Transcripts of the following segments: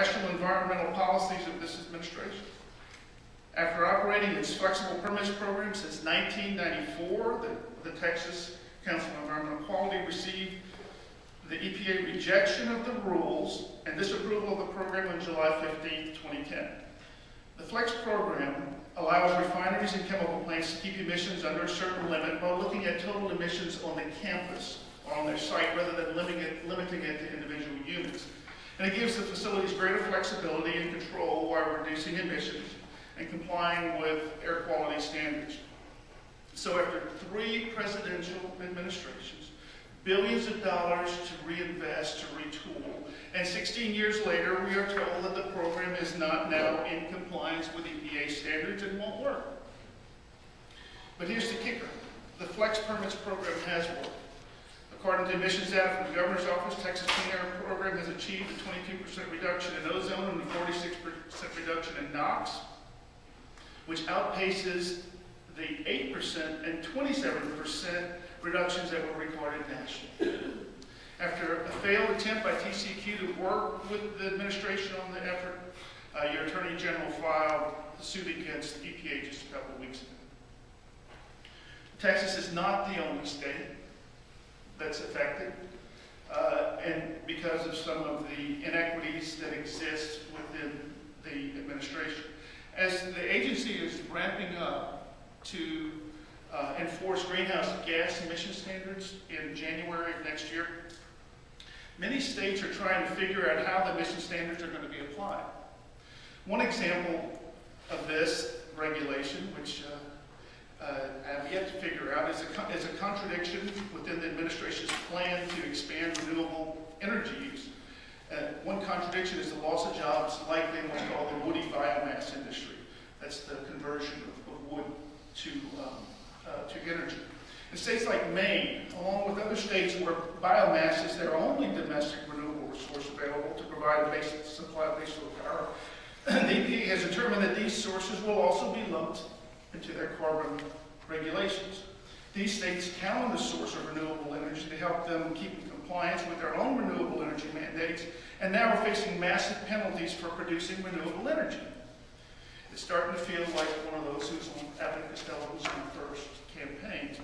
rational environmental policies of this administration. After operating its flexible permits program since 1994, the Texas Council on Environmental Quality received the EPA rejection of the rules and disapproval of the program on July 15, 2010. The FLEX program allows refineries and chemical plants to keep emissions under a certain limit while looking at total emissions on the campus or on their site rather than limiting it to individual units. And it gives the facilities greater flexibility and control while reducing emissions and complying with air quality standards. So after 3 presidential administrations, billions of dollars to reinvest, to retool, and 16 years later, we are told that the program is not now in compliance with EPA standards and won't work. But here's the kicker. The FLEX permits program has worked. According to emissions data from the Governor's Office, Texas Clean Air Program has achieved a 22% reduction in ozone and a 46% reduction in NOx, which outpaces the 8% and 27% reductions that were recorded nationally. After a failed attempt by TCEQ to work with the administration on the effort, your Attorney General filed a suit against EPA just a couple of weeks ago. Texas is not the only state that's affected, and because of some of the inequities that exist within the administration. As the agency is ramping up to enforce greenhouse gas emission standards in January of next year, many states are trying to figure out how the emission standards are going to be applied. One example of this regulation, which I have yet to figure out, is a contradiction within the administration's plan to expand renewable energy use. One contradiction is the loss of jobs likely in what's called the woody biomass industry. That's the conversion of wood to energy. In states like Maine, along with other states where biomass is their only domestic renewable resource available to provide a basic supply of baseload power, the EPA has determined that these sources will also be lumped into their carbon regulations. These states count on the source of renewable energy to help them keep in compliance with their own renewable energy mandates, and now are facing massive penalties for producing renewable energy. It's starting to feel like one of those who's on Abbott Costello's first campaigns.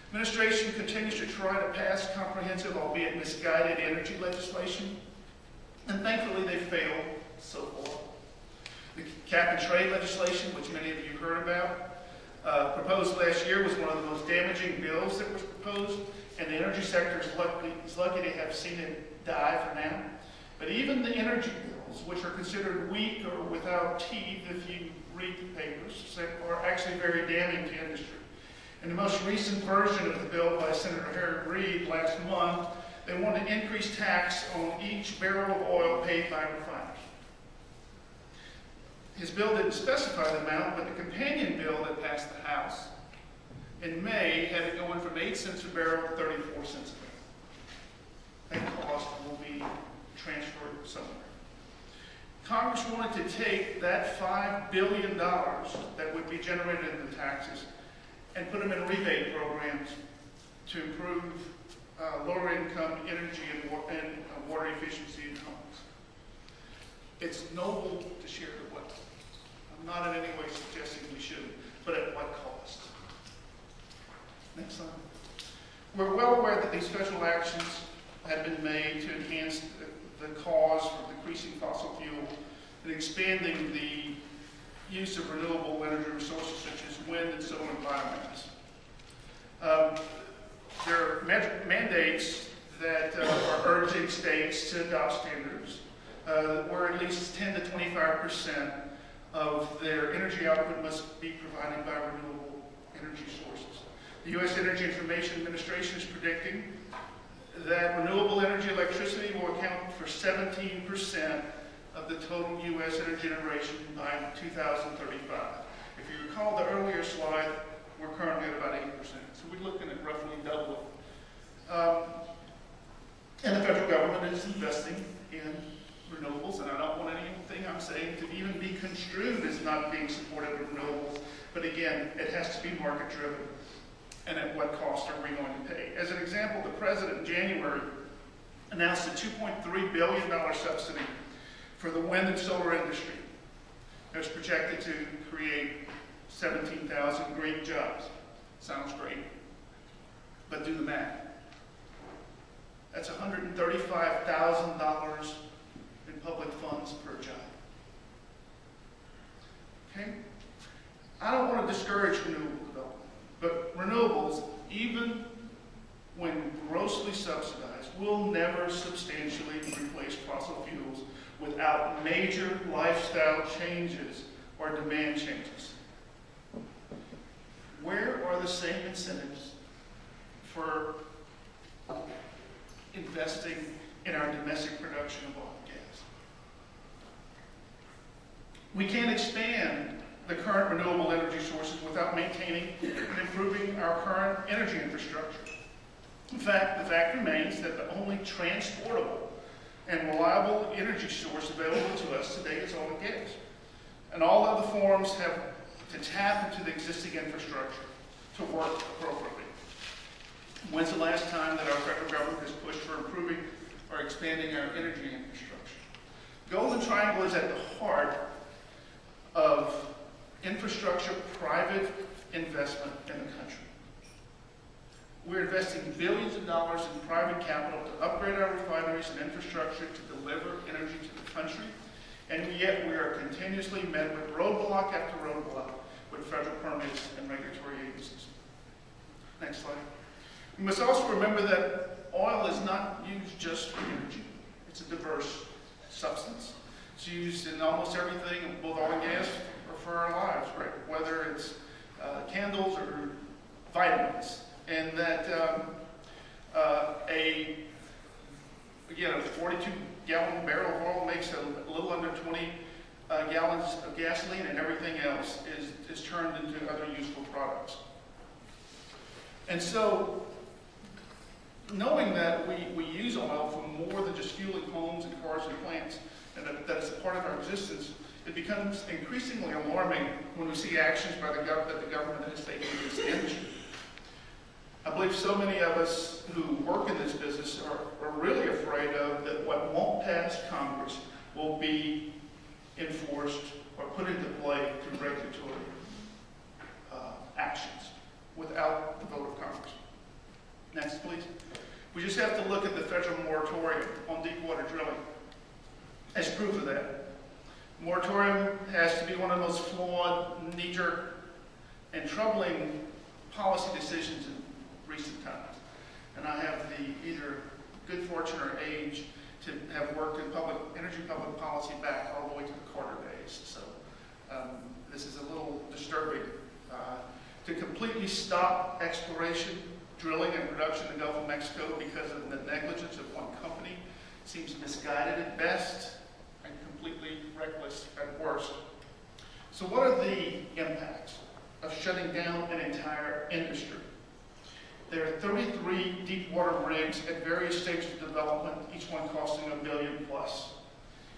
Administration continues to try to pass comprehensive, albeit misguided, energy legislation, and thankfully they failed so far. The cap and trade legislation, which many of you heard about, proposed last year, was one of the most damaging bills that was proposed, and the energy sector is lucky to have seen it die for now. But even the energy bills, which are considered weak or without teeth if you read the papers, are actually very damning to industry. In the most recent version of the bill by Senator Harry Reid last month, they want to increase tax on each barrel of oil paid by refiners. His bill didn't specify the amount, but the companion bill that passed the House in May had it going from 8 cents a barrel to 34 cents a barrel. That cost will be transferred somewhere. Congress wanted to take that $5 billion that would be generated in the taxes and put them in rebate programs to improve lower income energy and water efficiency in homes. It's noble to share the wealth. I'm not in any way suggesting we shouldn't, but at what cost? Next slide. We're well aware that these special actions have been made to enhance the cause for decreasing fossil fuel and expanding the use of renewable energy resources such as wind and solar and biomass. There are mandates that are urging states to adopt standards where at least 10 to 25% of their energy output must be provided by renewable energy sources. The U.S. Energy Information Administration is predicting that renewable energy electricity will account for 17% of the total U.S. energy generation by 2035. If you recall the earlier slide, we're currently at about 80%. So we're looking at roughly doubling. And the federal government is investing in renewables, and I don't want anything I'm saying to even be construed as not being supportive of renewables. But again, it has to be market driven. And at what cost are we going to pay? As an example, the President in January announced a $2.3 billion subsidy For the wind and solar industry, it's projected to create 17,000 great jobs. Sounds great, but do the math. That's $135,000 in public funds per job. Okay? I don't want to discourage renewable development, but renewables, even when grossly subsidized, will never substantially replace fossil fuels without major lifestyle changes or demand changes. Where are the same incentives for investing in our domestic production of oil and gas? We can't expand the current renewable energy sources without maintaining and improving our current energy infrastructure. In fact, the fact remains that the only transportable and reliable energy source available to us today is oil and gas. And all other forms have to tap into the existing infrastructure to work appropriately. When's the last time that our federal government has pushed for improving or expanding our energy infrastructure? Golden Triangle is at the heart of infrastructure private investment in the country. We're investing billions of dollars in private capital to upgrade our refineries and infrastructure to deliver energy to the country, and yet we are continuously met with roadblock after roadblock with federal permits and regulatory agencies. Next slide. We must also remember that oil is not used just for energy. It's a diverse substance. It's used in almost everything, both oil and gas, or for our lives, right? Whether it's candles or vitamins. And that a 42-gallon barrel of oil makes a little under 20 gallons of gasoline, and everything else is turned into other useful products. And so, knowing that we use oil for more than just fueling homes and cars and plants, and that it's a part of our existence, it becomes increasingly alarming when we see actions by the government has taken against the industry. I believe so many of us who work in this business are really afraid of that what won't pass Congress will be enforced or put into play through regulatory actions without the vote of Congress. Next, please. We just have to look at the federal moratorium on deepwater drilling as proof of that. Moratorium has to be one of the most flawed, knee-jerk, and troubling policy decisions in recent times. And I have the either good fortune or age to have worked in energy public policy back all the way to the Carter days. So this is a little disturbing. To completely stop exploration, drilling, and production in the Gulf of Mexico because of the negligence of one company seems misguided at best and completely reckless at worst. So what are the impacts of shutting down an entire industry? There are 33 deep water rigs at various stages of development, each one costing $1 billion plus.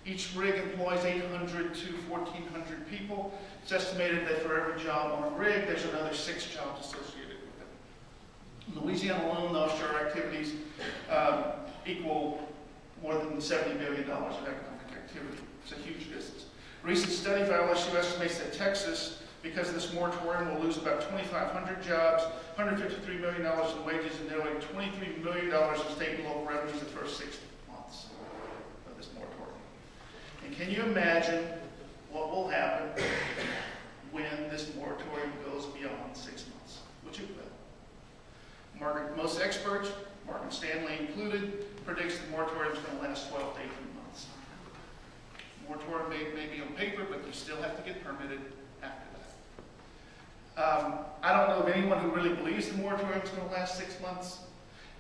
Each rig employs 800 to 1,400 people. It's estimated that for every job on a rig, there's another 6 jobs associated with it. In Louisiana alone, the offshore activities equal more than $70 billion of economic activity. It's a huge business. A recent study by LSU estimates that Texas, because of this moratorium, will lose about 2,500 jobs, $153 million in wages, and nearly $23 million in state and local revenues the first 6 months of this moratorium. And can you imagine what will happen when this moratorium goes beyond 6 months? Which it will. Most experts, Morgan Stanley included, predicts the moratorium is going to last 12 to 18 months. Moratorium may be on paper, but you still have to get permitted after that. I don't know of anyone who really believes the moratorium is going to last 6 months,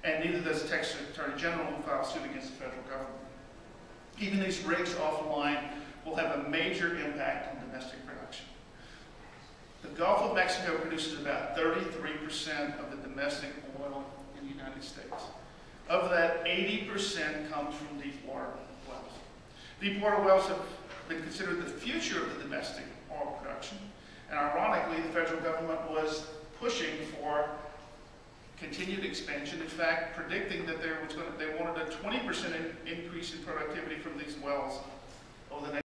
and neither does the Texas Attorney General who filed suit against the federal government. Even these rigs offline will have a major impact on domestic production. The Gulf of Mexico produces about 33% of the domestic oil in the United States. Of that, 80% comes from deep water wells. Deep water wells have been considered the future of the domestic oil production. And ironically, the federal government was pushing for continued expansion. In fact, predicting that they wanted a 20% increase in productivity from these wells over the next